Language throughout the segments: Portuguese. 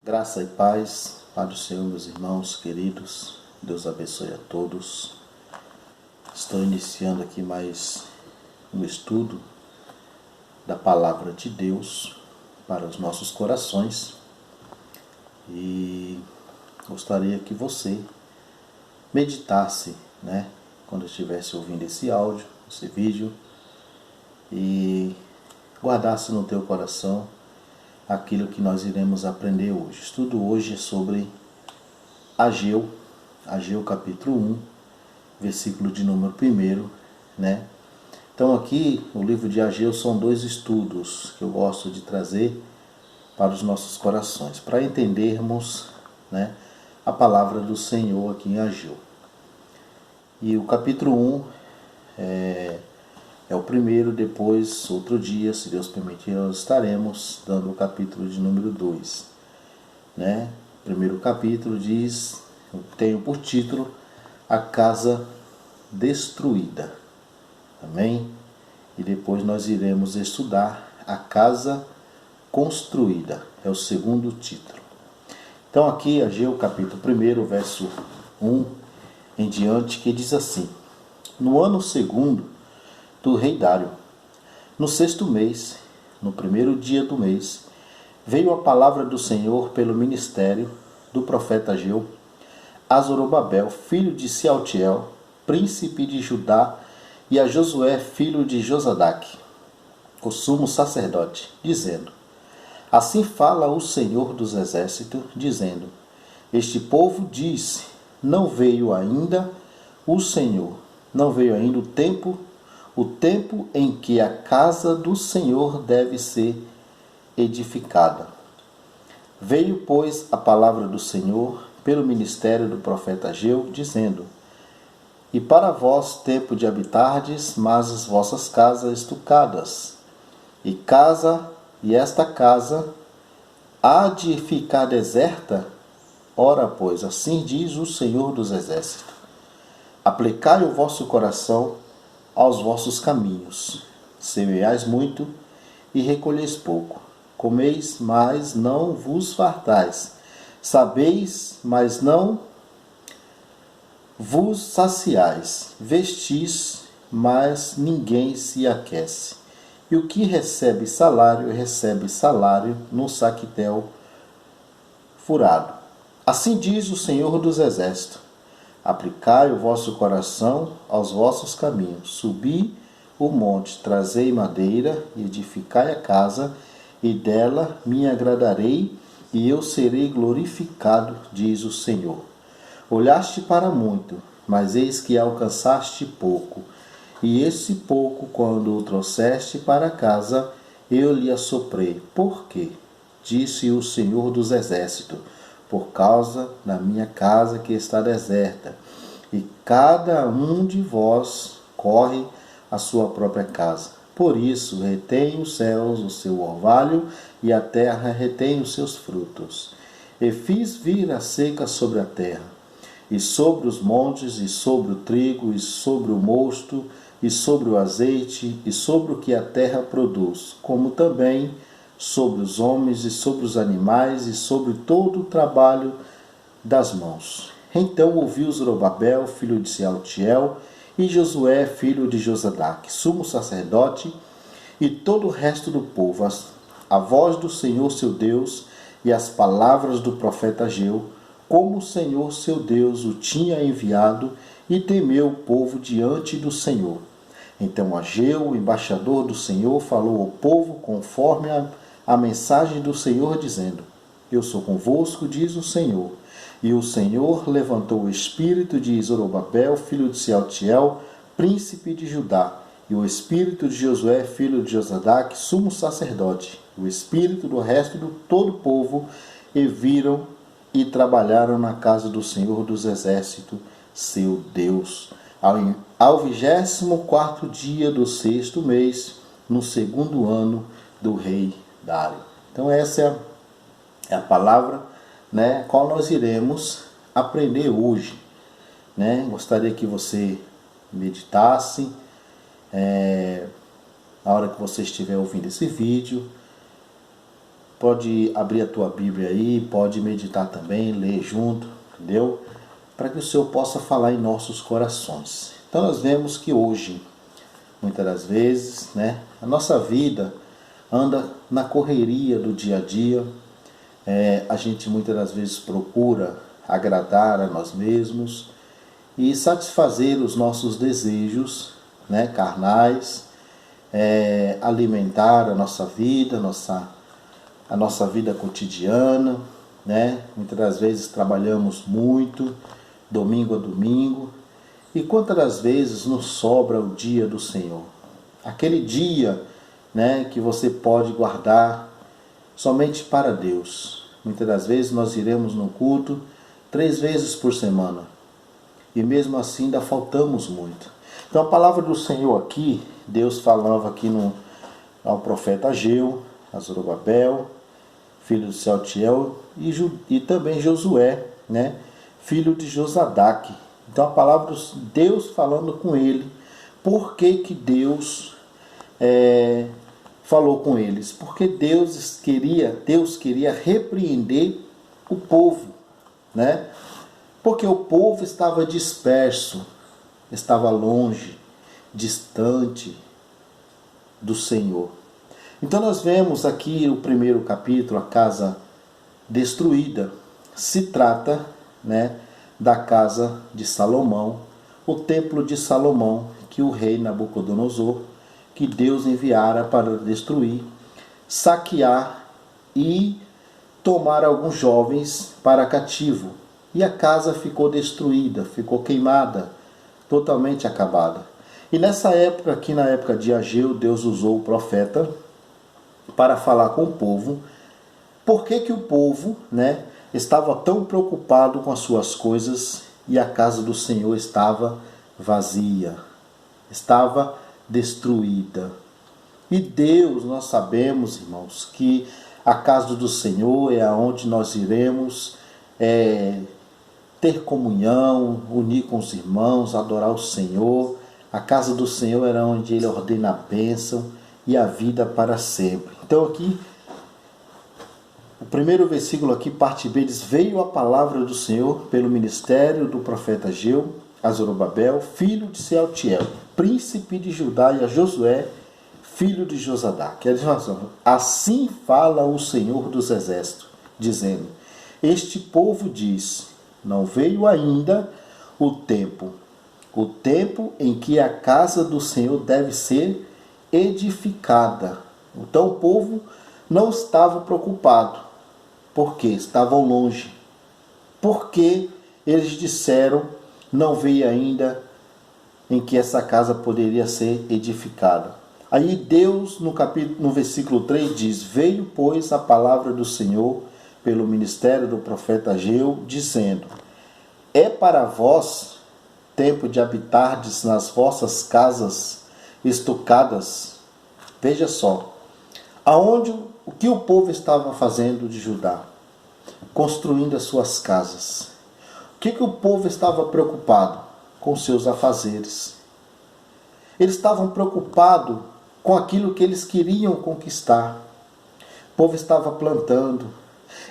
Graça e paz para o Senhor, meus irmãos queridos. Deus abençoe a todos. Estou iniciando aqui mais um estudo da Palavra de Deus para os nossos corações. E gostaria que você meditasse, quando estivesse ouvindo esse áudio, esse vídeo, e guardasse no teu coração aquilo que nós iremos aprender hoje. O estudo hoje é sobre Ageu capítulo 1, versículo de número 1, Então aqui, no livro de Ageu, são dois estudos que eu gosto de trazer para os nossos corações, para entendermos, a palavra do Senhor aqui em Ageu. E o capítulo 1 é o primeiro, depois, outro dia, se Deus permitir, nós estaremos dando o capítulo de número 2. O primeiro capítulo diz, eu tenho por título, A Casa Destruída. Amém? E depois nós iremos estudar A Casa Construída. É o segundo título. Então aqui, Ageu capítulo 1, verso 1 em diante, que diz assim: No ano segundo do rei Dário, no 6º mês, no 1º dia do mês, veio a palavra do Senhor pelo ministério do profeta Ageu a Zorobabel, filho de Sealtiel, príncipe de Judá, e a Josué, filho de Josadaque, o sumo sacerdote, dizendo: Assim fala o Senhor dos exércitos, dizendo: Este povo diz, não veio ainda o Senhor, não veio ainda o tempo em que a casa do Senhor deve ser edificada. Veio, pois, a palavra do Senhor pelo ministério do profeta Ageu, dizendo: E para vós tempo de habitardes, mas as vossas casas estucadas, e esta casa há de ficar deserta? Ora, pois, assim diz o Senhor dos exércitos: Aplicai o vosso coração aos vossos caminhos, semeais muito e recolheis pouco, comeis, mas não vos fartais, sabeis, mas não vos saciais, vestis, mas ninguém se aquece. E o que recebe salário no saquitel furado. Assim diz o Senhor dos exércitos: Aplicai o vosso coração aos vossos caminhos, subi o monte, trazei madeira, e edificai a casa, e dela me agradarei, e eu serei glorificado, diz o Senhor. Olhaste para muito, mas eis que alcançaste pouco, e esse pouco, quando o trouxeste para casa, eu lhe assoprei. Por quê? Disse o Senhor dos exércitos: Por causa da minha casa que está deserta, e cada um de vós corre à sua própria casa. Por isso retém os céus o seu orvalho, e a terra retém os seus frutos. E fiz vir a seca sobre a terra, e sobre os montes, e sobre o trigo, e sobre o mosto, e sobre o azeite, e sobre o que a terra produz, como também sobre os homens, e sobre os animais, e sobre todo o trabalho das mãos. Então ouviu Zorobabel, filho de Sealtiel, e Josué, filho de Josadaque, sumo sacerdote, e todo o resto do povo, a voz do Senhor seu Deus, e as palavras do profeta Ageu, como o Senhor seu Deus o tinha enviado, e temeu o povo diante do Senhor. Então Ageu, o embaixador do Senhor, falou ao povo conforme a mensagem do Senhor, dizendo: Eu sou convosco, diz o Senhor. E o Senhor levantou o espírito de Zorobabel, filho de Sealtiel, príncipe de Judá, e o espírito de Josué, filho de Josadaque, sumo sacerdote, o espírito do resto do todo o povo, e viram e trabalharam na casa do Senhor dos exércitos, seu Deus, ao 24º dia do 6º mês, no 2º ano do rei Dário. Então essa é a palavra, qual nós iremos aprender hoje. Gostaria que você meditasse, na hora que você estiver ouvindo esse vídeo, pode abrir a tua Bíblia aí, pode meditar também, ler junto, entendeu? Para que o Senhor possa falar em nossos corações. Então nós vemos que hoje, muitas das vezes, né, a nossa vida anda na correria do dia a dia. A gente muitas das vezes procura agradar a nós mesmos e satisfazer os nossos desejos, né, carnais, alimentar a nossa vida, a nossa vida cotidiana, né? Muitas das vezes trabalhamos muito, domingo a domingo, e quantas das vezes nos sobra o dia do Senhor? Aquele dia, né, que você pode guardar somente para Deus. Muitas das vezes nós iremos no culto 3 vezes por semana, e mesmo assim ainda faltamos muito. Então a palavra do Senhor aqui, Deus falava aqui ao profeta Ageu, a Zorobabel, filho de Sealtiel, e também Josué, né, filho de Josadaque. Então a palavra de Deus falando com ele. Por que Deus falou com eles? Porque Deus queria repreender o povo, né? Porque o povo estava disperso, estava longe, distante do Senhor. Então nós vemos aqui o primeiro capítulo, a casa destruída. Se trata, né, da casa de Salomão, o templo de Salomão, que o rei Nabucodonosor, que Deus enviara para destruir, saquear e tomar alguns jovens para cativo. E a casa ficou destruída, ficou queimada, totalmente acabada. E nessa época, aqui na época de Ageu, Deus usou o profeta para falar com o povo. Por que o povo, né, estava tão preocupado com as suas coisas e a casa do Senhor estava vazia, estava destruída? E Deus, nós sabemos, irmãos, que a casa do Senhor é aonde nós iremos ter comunhão, unir com os irmãos, adorar o Senhor. A casa do Senhor era onde Ele ordena a bênção e a vida para sempre. Então aqui, o primeiro versículo aqui, parte B, diz: veio a palavra do Senhor pelo ministério do profeta Ageu a Zorobabel, filho de Sealtiel, príncipe de Judá, e a Josué, filho de Josadaque. Assim fala o Senhor dos exércitos, dizendo: este povo diz, não veio ainda o tempo em que a casa do Senhor deve ser edificada. Então o povo não estava preocupado, porque estavam longe. Porque eles disseram, não veio ainda em que essa casa poderia ser edificada. Aí Deus, no versículo 3, diz: veio, pois, a palavra do Senhor pelo ministério do profeta Ageu, dizendo: é para vós tempo de habitardes nas vossas casas estucadas. Veja só, o que o povo estava fazendo de Judá? Construindo as suas casas. O que o povo estava preocupado? Com seus afazeres. Eles estavam preocupados com aquilo que eles queriam conquistar. O povo estava plantando,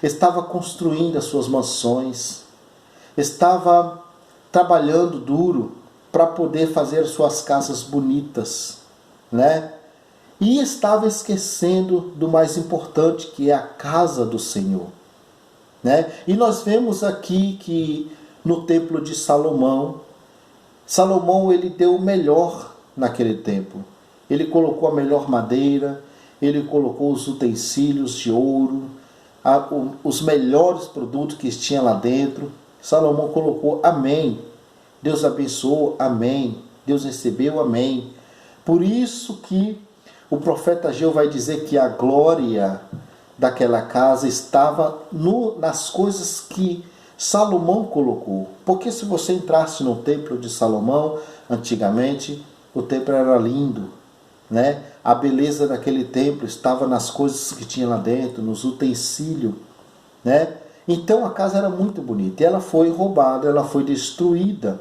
estava construindo as suas mansões, estava trabalhando duro para poder fazer as suas casas bonitas, né? E estava esquecendo do mais importante, que é a casa do Senhor, né? E nós vemos aqui que no templo de Salomão, ele deu o melhor naquele templo. Ele colocou a melhor madeira, ele colocou os utensílios de ouro, os melhores produtos que tinha lá dentro. Salomão colocou, amém. Deus abençoou, amém. Deus recebeu, amém. Por isso que o profeta Ageu vai dizer que a glória daquela casa estava nas coisas que Salomão colocou. Porque se você entrasse no templo de Salomão, antigamente, o templo era lindo, né? A beleza daquele templo estava nas coisas que tinha lá dentro, nos utensílios, né? Então a casa era muito bonita. E ela foi roubada, ela foi destruída.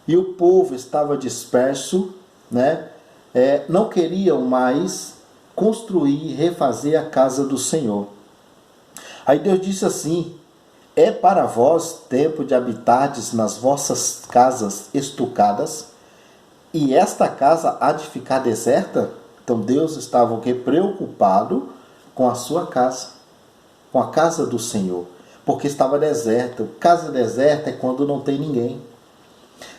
E o povo estava disperso, né? Não queriam mais construir e refazer a casa do Senhor. Aí Deus disse assim: é para vós tempo de habitardes nas vossas casas estucadas, e esta casa há de ficar deserta? Então Deus estava o quê? Preocupado com a sua casa, com a casa do Senhor, porque estava deserta. Casa deserta é quando não tem ninguém.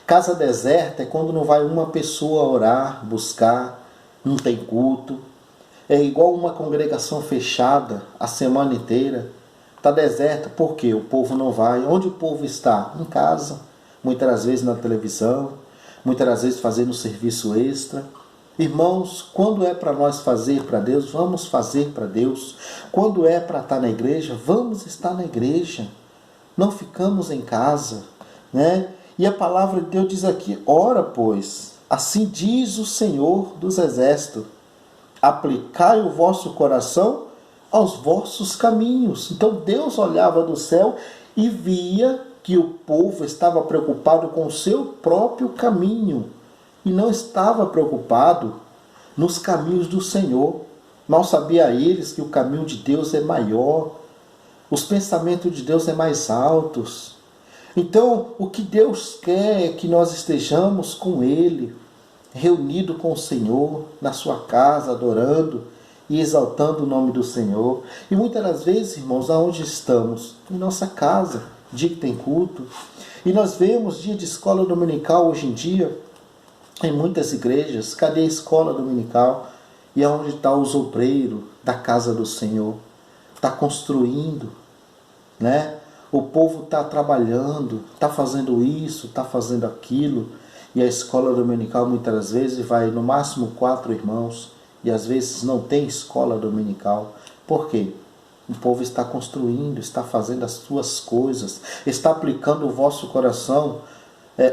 Casa deserta é quando não vai uma pessoa orar, buscar, não tem culto. É igual uma congregação fechada a semana inteira. Está deserta, por quê? O povo não vai. Onde o povo está? Em casa. Muitas das vezes na televisão, muitas das vezes fazendo serviço extra. Irmãos, quando é para nós fazer para Deus, vamos fazer para Deus. Quando é para estar na igreja, vamos estar na igreja. Não ficamos em casa, né? E a palavra de Deus diz aqui: ora, pois, assim diz o Senhor dos Exércitos, aplicai o vosso coração aos vossos caminhos. Então Deus olhava do céu e via que o povo estava preocupado com o seu próprio caminho e não estava preocupado nos caminhos do Senhor. Mal sabia eles que o caminho de Deus é maior, os pensamentos de Deus é mais altos. Então, o que Deus quer é que nós estejamos com Ele, reunido com o Senhor, na sua casa, adorando e exaltando o nome do Senhor. E muitas das vezes, irmãos, aonde estamos? Em nossa casa, dia que tem culto. E nós vemos dia de escola dominical hoje em dia, em muitas igrejas. Cadê a escola dominical? E aonde está os obreiros da casa do Senhor? Está construindo, né? O povo está trabalhando, está fazendo isso, está fazendo aquilo. E a escola dominical muitas das vezes vai no máximo 4 irmãos. E às vezes não tem escola dominical. Por quê? O povo está construindo, está fazendo as suas coisas, está aplicando o vosso coração,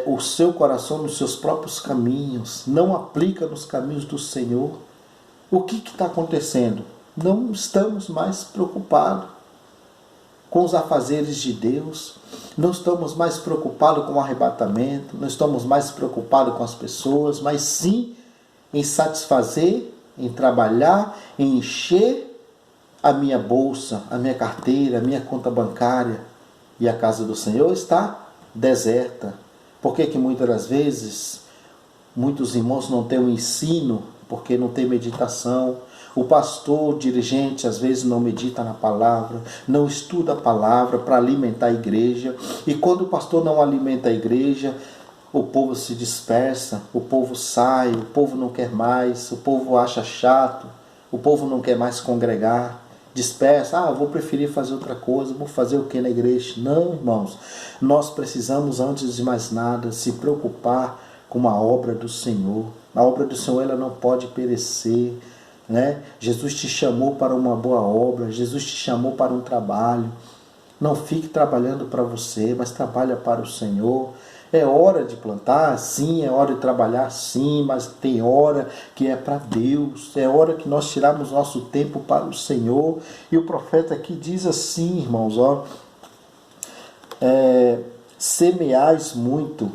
o seu coração nos seus próprios caminhos. Não aplica nos caminhos do Senhor. O que está acontecendo? Não estamos mais preocupados com os afazeres de Deus, não estamos mais preocupados com o arrebatamento, não estamos mais preocupados com as pessoas, mas sim em satisfazer, em trabalhar, em encher a minha bolsa, a minha carteira, a minha conta bancária. E a casa do Senhor está deserta. Por que muitas das vezes muitos irmãos não têm o ensino? Porque não tem meditação. O pastor, o dirigente, às vezes não medita na palavra, não estuda a palavra para alimentar a igreja. E quando o pastor não alimenta a igreja, o povo se dispersa, o povo sai, o povo não quer mais, o povo acha chato, o povo não quer mais congregar, dispersa. Eu vou preferir fazer outra coisa, vou fazer o que na igreja? Não, irmãos, nós precisamos, antes de mais nada, se preocupar com a obra do Senhor. A obra do Senhor, ela não pode perecer, né? Jesus te chamou para uma boa obra, Jesus te chamou para um trabalho. Não fique trabalhando para você, mas trabalha para o Senhor. É hora de plantar? Sim. É hora de trabalhar? Sim. Mas tem hora que é para Deus. É hora que nós tirarmos nosso tempo para o Senhor. E o profeta aqui diz assim, irmãos, semeais muito,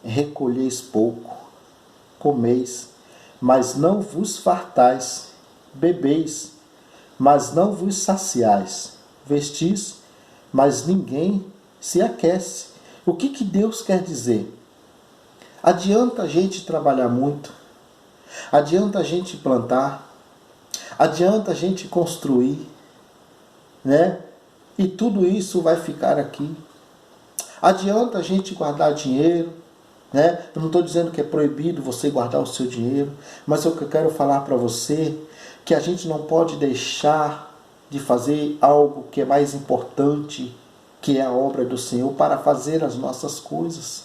recolheis pouco, comeis, mas não vos fartais, bebeis, mas não vos saciais, vestis, mas ninguém se aquece. O que Deus quer dizer? Adianta a gente trabalhar muito, adianta a gente plantar, adianta a gente construir, né? E tudo isso vai ficar aqui. Adianta a gente guardar dinheiro, né? Eu não estou dizendo que é proibido você guardar o seu dinheiro, mas o que eu quero falar para você que a gente não pode deixar de fazer algo que é mais importante, que é a obra do Senhor, para fazer as nossas coisas,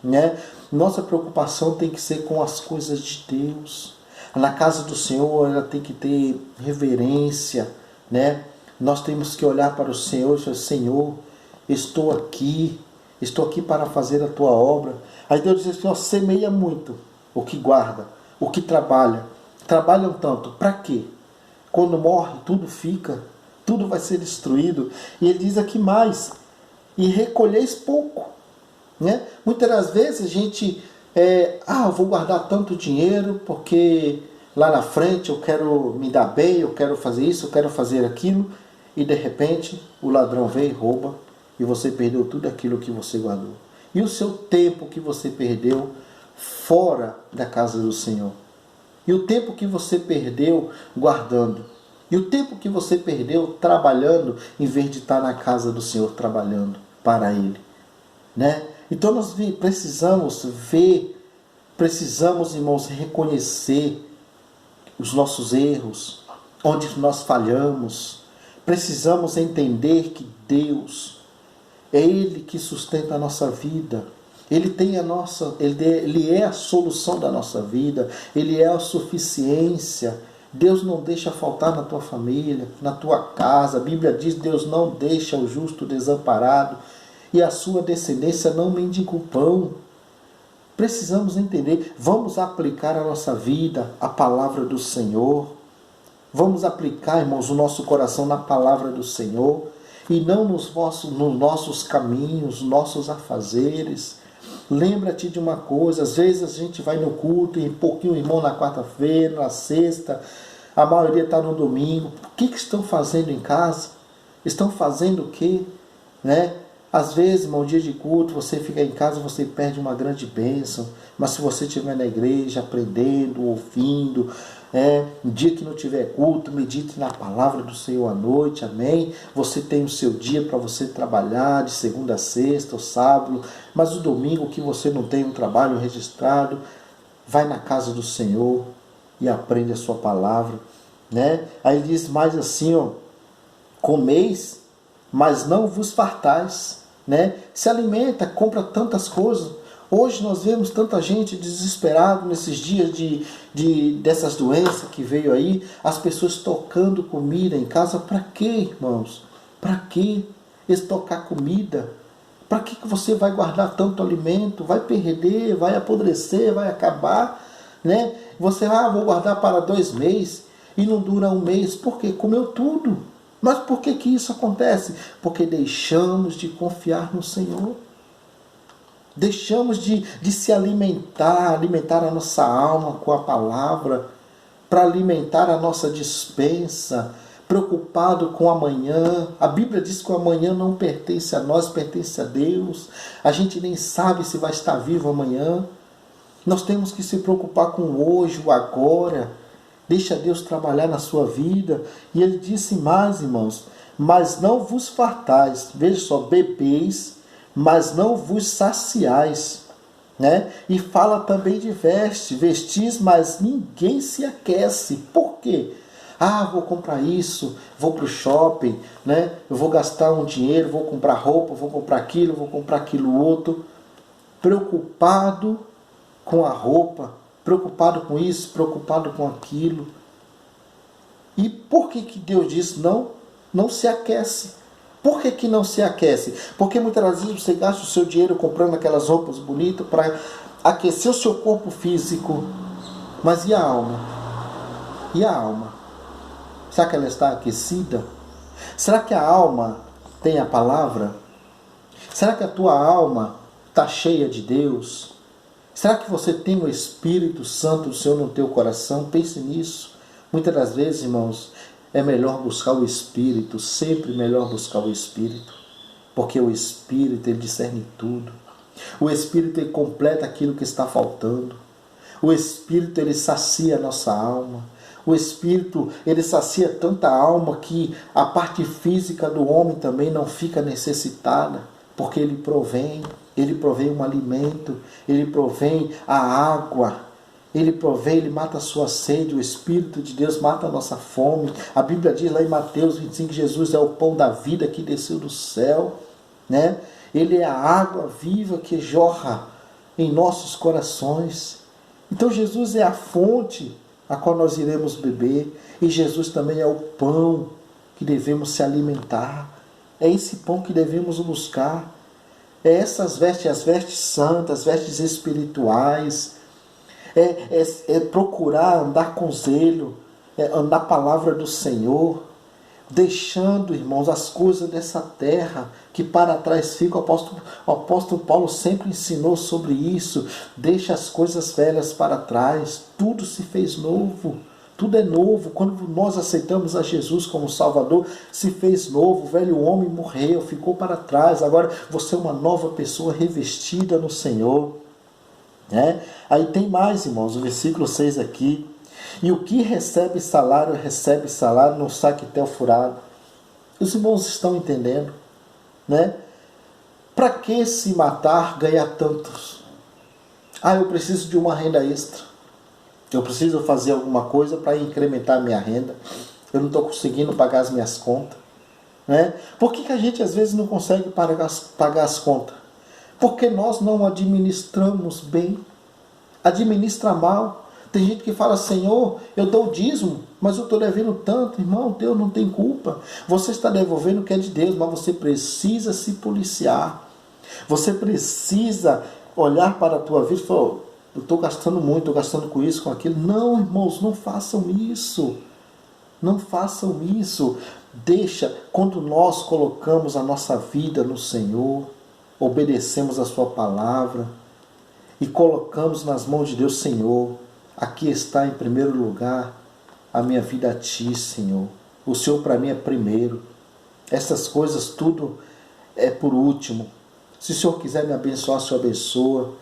né? Nossa preocupação tem que ser com as coisas de Deus. Na casa do Senhor, ela tem que ter reverência, né? Nós temos que olhar para o Senhor e falar: Senhor, estou aqui para fazer a tua obra. Aí Deus diz assim: semeia muito o que guarda, o que trabalha. Trabalham tanto, para quê? Quando morre, tudo fica, tudo vai ser destruído. E ele diz aqui mais: e recolheis pouco, né? Muitas das vezes a gente eu vou guardar tanto dinheiro porque lá na frente eu quero me dar bem, eu quero fazer isso, eu quero fazer aquilo. e de repente o ladrão vem e rouba e você perdeu tudo aquilo que você guardou. E o seu tempo que você perdeu fora da casa do Senhor. E o tempo que você perdeu guardando. E o tempo que você perdeu trabalhando, em vez de estar na casa do Senhor trabalhando para Ele. Né? Então nós precisamos ver, precisamos, irmãos, reconhecer os nossos erros, onde nós falhamos. Precisamos entender que Deus é Ele que sustenta a nossa vida. Ele é a solução da nossa vida. Ele é a suficiência. Deus não deixa faltar na tua família, na tua casa. A Bíblia diz: Deus não deixa o justo desamparado e a sua descendência não mendiga o pão. Precisamos entender. Vamos aplicar a nossa vida, a palavra do Senhor. Vamos aplicar, irmãos, o nosso coração na palavra do Senhor e não nos nossos caminhos, nossos afazeres. Lembra-te de uma coisa: às vezes a gente vai no culto e pouquinho irmão na quarta-feira, na sexta, a maioria está no domingo. O que estão fazendo em casa? Estão fazendo o quê? Né? Às vezes, irmão, dia de culto, você fica em casa, você perde uma grande bênção. Mas se você estiver na igreja, aprendendo, ouvindo, no dia que não tiver culto, medite na palavra do Senhor à noite, amém? Você tem o seu dia para você trabalhar, de segunda a sexta, ou sábado, mas o domingo que você não tem um trabalho registrado, vai na casa do Senhor e aprende a sua palavra, né? Aí ele diz mais assim, ó: comeis, mas não vos fartais, né? Se alimenta, compra tantas coisas. Hoje nós vemos tanta gente desesperada nesses dias dessas doenças que veio aí, as pessoas tocando comida em casa. Para quê, irmãos? Para quê estocar comida? Para que você vai guardar tanto alimento? Vai perder, vai apodrecer, vai acabar, né? Você, vou guardar para 2 meses e não dura 1 mês. Por quê? Comeu tudo. Mas por que isso acontece? Porque deixamos de confiar no Senhor. Deixamos de se alimentar a nossa alma com a palavra, para alimentar a nossa despensa, preocupado com amanhã. A Bíblia diz que o amanhã não pertence a nós, pertence a Deus. A gente nem sabe se vai estar vivo amanhã. Nós temos que se preocupar com o hoje, o agora. Deixa Deus trabalhar na sua vida. E ele disse mais, irmãos: mas não vos fartais. Veja só: bebeis, mas não vos saciais, né? E fala também de vestis, mas ninguém se aquece. Por quê? Vou comprar isso, vou para o shopping, né? Eu vou gastar um dinheiro, vou comprar roupa, vou comprar aquilo outro. Preocupado com a roupa, preocupado com isso, preocupado com aquilo. E por que Deus diz não se aquece? Por que não se aquece? Porque muitas vezes você gasta o seu dinheiro comprando aquelas roupas bonitas para aquecer o seu corpo físico. Mas e a alma? E a alma? Será que ela está aquecida? Será que a alma tem a palavra? Será que a tua alma está cheia de Deus? Será que você tem o Espírito Santo do Senhor no teu coração? Pense nisso. Muitas das vezes, irmãos, é melhor buscar o Espírito, sempre melhor buscar o Espírito, porque o Espírito, ele discerne tudo. O Espírito, ele completa aquilo que está faltando. O Espírito, ele sacia a nossa alma. O Espírito, ele sacia tanta alma que a parte física do homem também não fica necessitada, porque ele provém um alimento, ele provém a água, ele mata a sua sede. O Espírito de Deus mata a nossa fome. A Bíblia diz lá em Mateus 25 que Jesus é o pão da vida que desceu do céu, né? Ele é a água viva que jorra em nossos corações. Então Jesus é a fonte a qual nós iremos beber, e Jesus também é o pão que devemos se alimentar. É esse pão que devemos buscar. É essas vestes, as vestes santas, as vestes espirituais. É procurar andar com zelo, andar a palavra do Senhor, deixando, irmãos, as coisas dessa terra que para trás ficam. O apóstolo Paulo sempre ensinou sobre isso. Deixa as coisas velhas para trás, tudo se fez novo. Tudo é novo. Quando nós aceitamos a Jesus como Salvador, se fez novo. O velho homem morreu, ficou para trás. Agora você é uma nova pessoa revestida no Senhor. Né? Aí tem mais, irmãos, o versículo 6 aqui. E o que recebe salário no saquetel furado. Os irmãos estão entendendo, né? Para que se matar, ganhar tantos? Eu preciso de uma renda extra. Eu preciso fazer alguma coisa para incrementar a minha renda. Eu não estou conseguindo pagar as minhas contas. Né? Por que a gente às vezes não consegue pagar as contas? Porque nós não administramos bem. Administra mal. Tem gente que fala, Senhor, eu dou o dízimo, mas eu estou devendo tanto. Irmão, Deus não tem culpa. Você está devolvendo o que é de Deus, mas você precisa se policiar. Você precisa olhar para a tua vida e falar, eu estou gastando muito, estou gastando com isso, com aquilo. Não, irmãos, não façam isso. Não façam isso. Deixa, quando nós colocamos a nossa vida no Senhor, obedecemos a sua palavra e colocamos nas mãos de Deus, Senhor, aqui está em primeiro lugar a minha vida a Ti, Senhor. O Senhor para mim é primeiro. Essas coisas tudo é por último. Se o Senhor quiser me abençoar, o Senhor abençoa.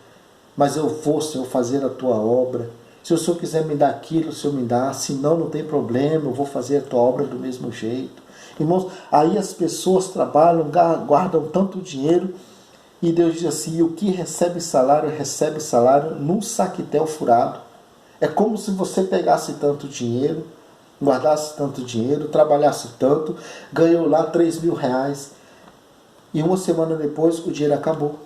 Mas eu vou, Senhor, fazer a Tua obra. Se o Senhor quiser me dar aquilo, o Senhor me dá. Se não, não tem problema, eu vou fazer a Tua obra do mesmo jeito. Irmãos, aí as pessoas trabalham, guardam tanto dinheiro. E Deus diz assim, o que recebe salário num saquetel furado. É como se você pegasse tanto dinheiro, guardasse tanto dinheiro, trabalhasse tanto, ganhou lá 3.000 reais. E uma semana depois o dinheiro acabou.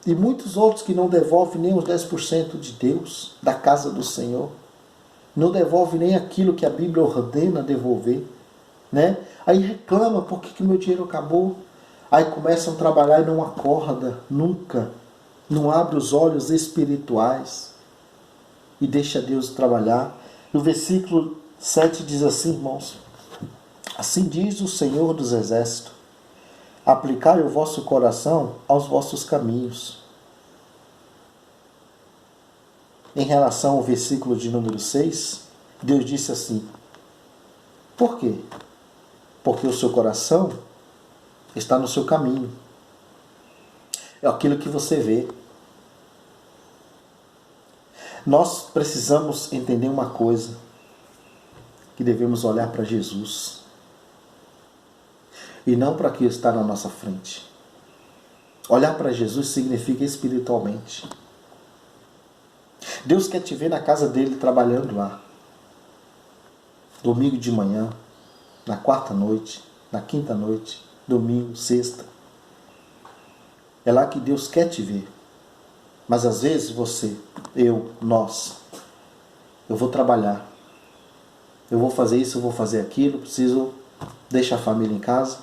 E muitos outros que não devolvem nem os 10% de Deus, da casa do Senhor. Não devolvem nem aquilo que a Bíblia ordena devolver. Né? Aí reclama, por que meu dinheiro acabou? Aí começam a trabalhar e não acorda, nunca. Não abre os olhos espirituais. E deixa Deus trabalhar. E o versículo 7 diz assim, irmãos. Assim diz o Senhor dos Exércitos. Aplicai o vosso coração aos vossos caminhos. Em relação ao versículo de número 6, Deus disse assim. Por quê? Porque o seu coração está no seu caminho. É aquilo que você vê. Nós precisamos entender uma coisa, que devemos olhar para Jesus e não para aquilo que está na nossa frente. Olhar para Jesus significa espiritualmente. Deus quer te ver na casa dele trabalhando lá. Domingo de manhã, na quarta noite, na quinta noite, domingo, sexta. É lá que Deus quer te ver. Mas às vezes você, nós, eu vou trabalhar. Eu vou fazer isso, eu vou fazer aquilo, preciso deixar a família em casa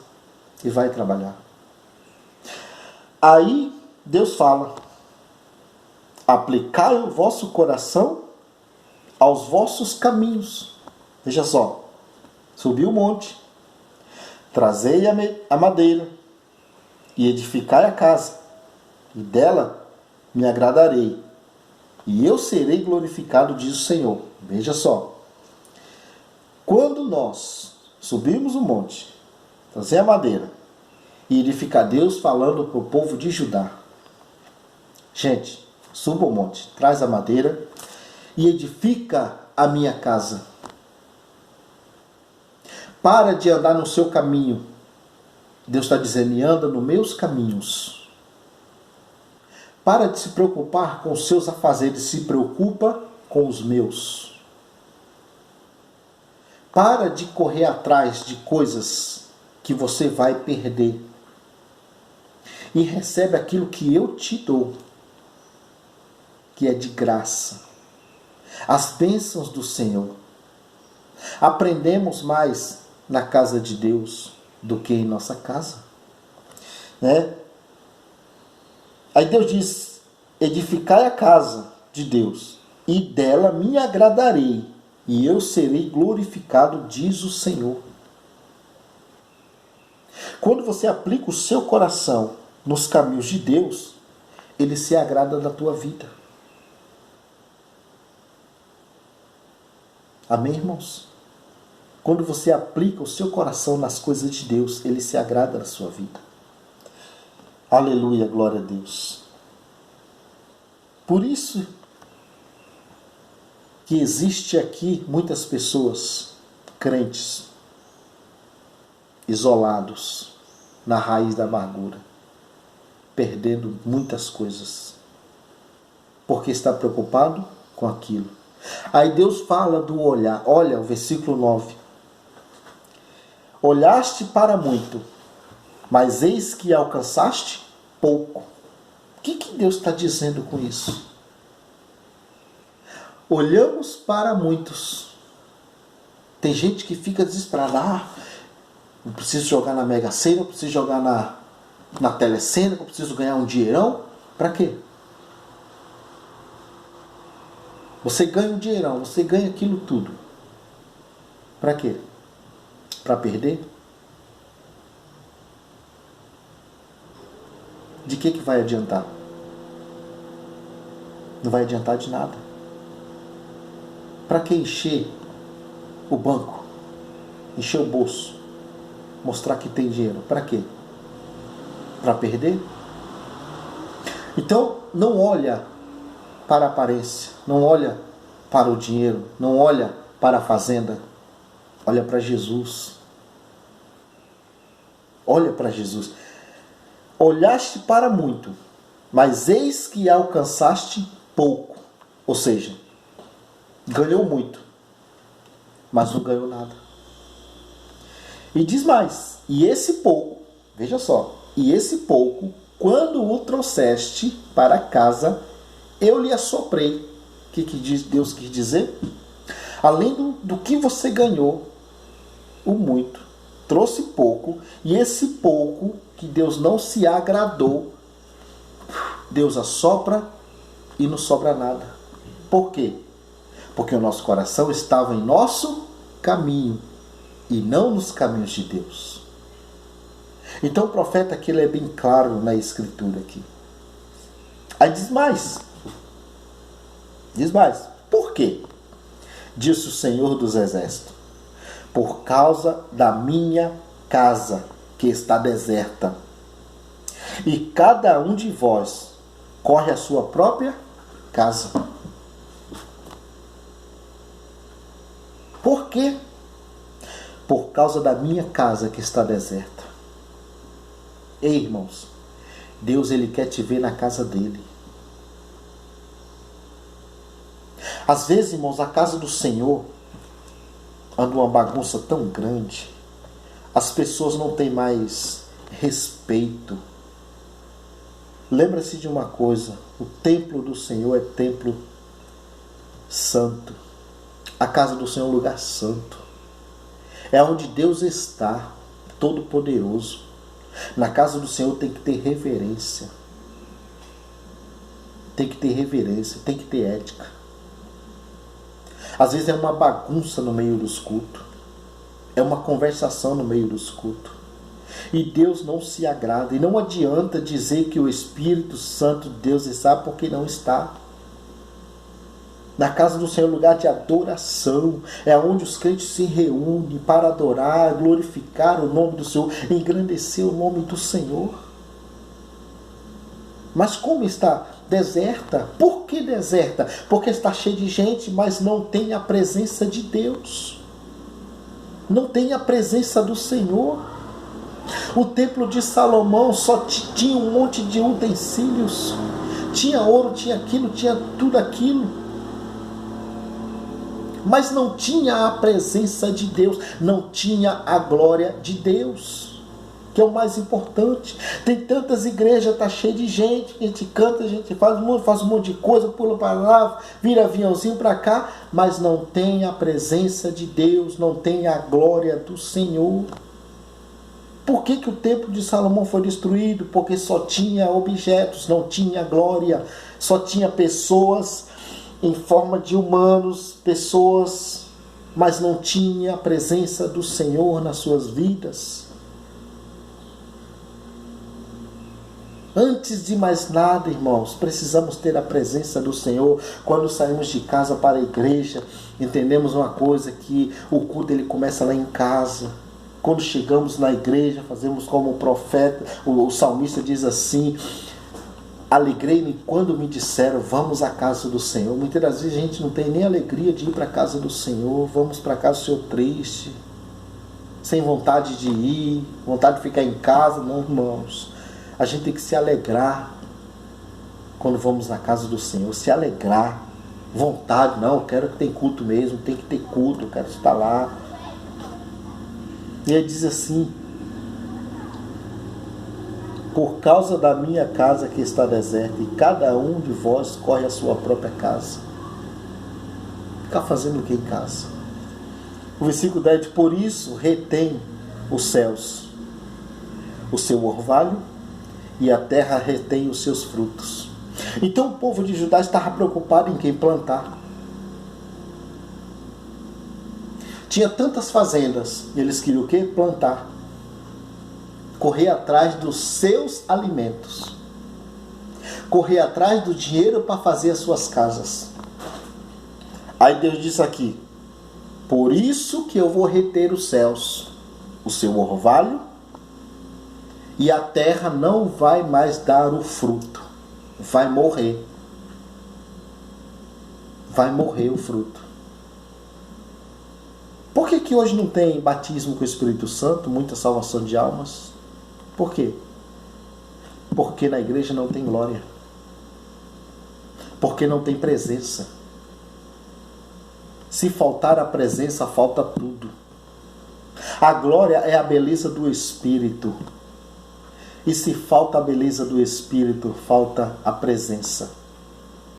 e vai trabalhar. Aí Deus fala, aplicai o vosso coração aos vossos caminhos. Veja só, subi o monte, trazei a madeira e edificai a casa, e dela me agradarei, e eu serei glorificado, diz o Senhor. Veja só, quando nós subimos o monte, trazer a madeira e edificar, Deus falando para o povo de Judá, gente, suba o monte, traz a madeira e edifica a minha casa. Para de andar no seu caminho. Deus está dizendo, e anda nos meus caminhos. Para de se preocupar com os seus afazeres, se preocupa com os meus. Para de correr atrás de coisas que você vai perder. E recebe aquilo que eu te dou, que é de graça. As bênçãos do Senhor. Aprendemos mais na casa de Deus do que em nossa casa. Né? Aí Deus diz, edificai a casa de Deus, e dela me agradarei, e eu serei glorificado, diz o Senhor. Quando você aplica o seu coração nos caminhos de Deus, Ele se agrada da tua vida. Amém, irmãos? Quando você aplica o seu coração nas coisas de Deus, Ele se agrada na sua vida. Aleluia, glória a Deus. Por isso que existe aqui muitas pessoas crentes, isolados na raiz da amargura, perdendo muitas coisas, porque está preocupado com aquilo. Aí Deus fala do olhar. Olha o versículo 9. Olhaste para muito, mas eis que alcançaste pouco. O que Deus está dizendo com isso? Olhamos para muitos. Tem gente que fica desesperada. Eu preciso jogar na Mega Sena, eu preciso jogar na Telecena, eu preciso ganhar um dinheirão. Para quê? Você ganha um dinheirão, você ganha aquilo tudo. Para quê? Para perder? De que vai adiantar? Não vai adiantar de nada. Para que encher o banco? Encher o bolso? Mostrar que tem dinheiro? Para quê? Para perder? Então, não olha para a aparência, não olha para o dinheiro, não olha para a fazenda. Olha para Jesus. Olha para Jesus. Olhaste para muito, mas eis que alcançaste pouco. Ou seja, ganhou muito, mas não ganhou nada. E diz mais, e esse pouco, veja só, e esse pouco, quando o trouxeste para casa, eu lhe assoprei. O que Deus quis dizer? Além do que você ganhou, o muito, trouxe pouco, e esse pouco que Deus não se agradou, Deus assopra e não sobra nada. Por quê? Porque o nosso coração estava em nosso caminho e não nos caminhos de Deus. Então o profeta aqui ele é bem claro na escritura aqui. Aí diz mais. Diz mais. Por quê? Disse o Senhor dos Exércitos. Por causa da minha casa que está deserta. E cada um de vós corre à sua própria casa. Por quê? Por causa da minha casa que está deserta. Ei, irmãos, Deus ele quer te ver na casa dele. Às vezes, irmãos, a casa do Senhor anda uma bagunça tão grande, as pessoas não têm mais respeito. Lembra-se de uma coisa, o templo do Senhor é templo santo. A casa do Senhor é um lugar santo. É onde Deus está, todo-poderoso. Na casa do Senhor tem que ter reverência. Tem que ter reverência, tem que ter ética. Às vezes é uma bagunça no meio dos cultos. É uma conversação no meio dos cultos. E Deus não se agrada. E não adianta dizer que o Espírito Santo de Deus está, porque não está. Na casa do Senhor é um lugar de adoração. É onde os crentes se reúnem para adorar, glorificar o nome do Senhor, engrandecer o nome do Senhor. Mas como está deserta? Por que deserta? Porque está cheia de gente, mas não tem a presença de Deus. Não tem a presença do Senhor. O templo de Salomão só tinha um monte de utensílios. Tinha ouro, tinha aquilo, tinha tudo aquilo. Mas não tinha a presença de Deus. Não tinha a glória de Deus. Que é o mais importante. Tem tantas igrejas, está cheio de gente, a gente canta, a gente faz um monte de coisa, pula para lá, vira aviãozinho para cá, mas não tem a presença de Deus, não tem a glória do Senhor. Por que o templo de Salomão foi destruído? Porque só tinha objetos, não tinha glória, só tinha pessoas em forma de humanos, pessoas, mas não tinha a presença do Senhor nas suas vidas. Antes de mais nada, irmãos, precisamos ter a presença do Senhor. Quando saímos de casa para a igreja, entendemos uma coisa, que o culto ele começa lá em casa. Quando chegamos na igreja, fazemos como o profeta, o salmista diz assim: alegrei-me quando me disseram, vamos à casa do Senhor. Muitas das vezes a gente não tem nem alegria de ir para a casa do Senhor. Vamos para a casa do Senhor triste, sem vontade de ir, vontade de ficar em casa. Não, irmãos. A gente tem que se alegrar quando vamos na casa do Senhor. Se alegrar. Vontade, não, eu quero que tenha culto mesmo. Tem que ter culto, eu quero estar lá. E ele diz assim: por causa da minha casa que está deserta, e cada um de vós corre a sua própria casa. Ficar fazendo o que em casa? O versículo 10 diz: por isso retém os céus o seu orvalho, e a terra retém os seus frutos. Então o povo de Judá estava preocupado em quem plantar. Tinha tantas fazendas, e eles queriam o quê? Plantar. Correr atrás dos seus alimentos. Correr atrás do dinheiro para fazer as suas casas. Aí Deus diz aqui: por isso que eu vou reter os céus, o seu orvalho, e a terra não vai mais dar o fruto. Vai morrer. Vai morrer o fruto. Por que hoje não tem batismo com o Espírito Santo, muita salvação de almas? Por quê? Porque na igreja não tem glória. Porque não tem presença. Se faltar a presença, falta tudo. A glória é a beleza do Espírito. E se falta a beleza do Espírito, falta a presença.